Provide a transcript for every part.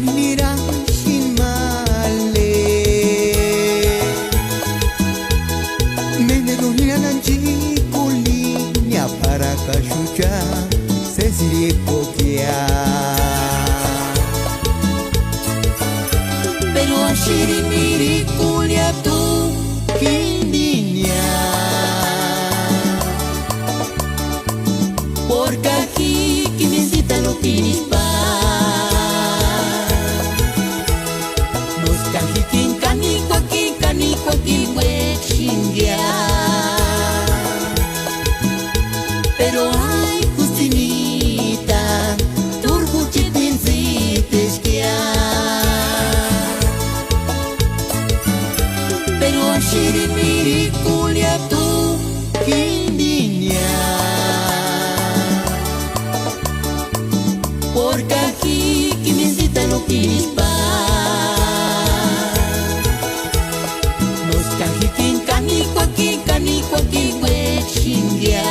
Caninira Shinmale Menerunina Nanchi Kulinya para Kashucha Cecilie Pokia Pero a Shiriniri Kulia tu Kindinya Porque aquí que visita lo pinispa Pero ay, Justinita, turbuchitin si te esquia. Pero a Shirimiri Kulia tu Kindinya. Porque aquí que visita lo pinispa. Nos cajitin canico aquí, we chingia.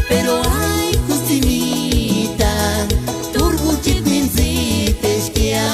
Pero ay, Justinita, turbuchitin si te esquia.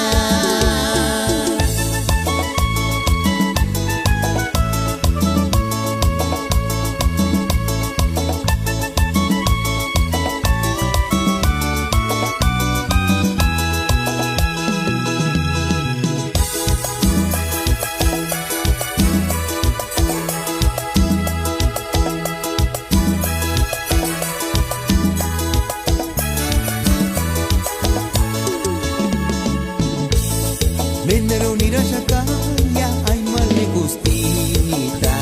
Menero nira shakaya ay male Justinita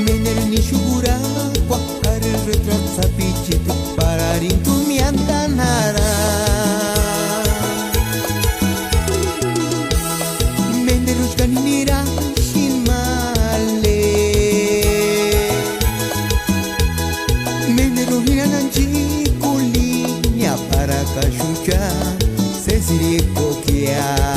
Menero ni shugura kwakar retrat sa pichit para rin tumiantanara Menero shkaninira shinmale Menero nira nanchi kulinya para kashucha Cecilie Pokia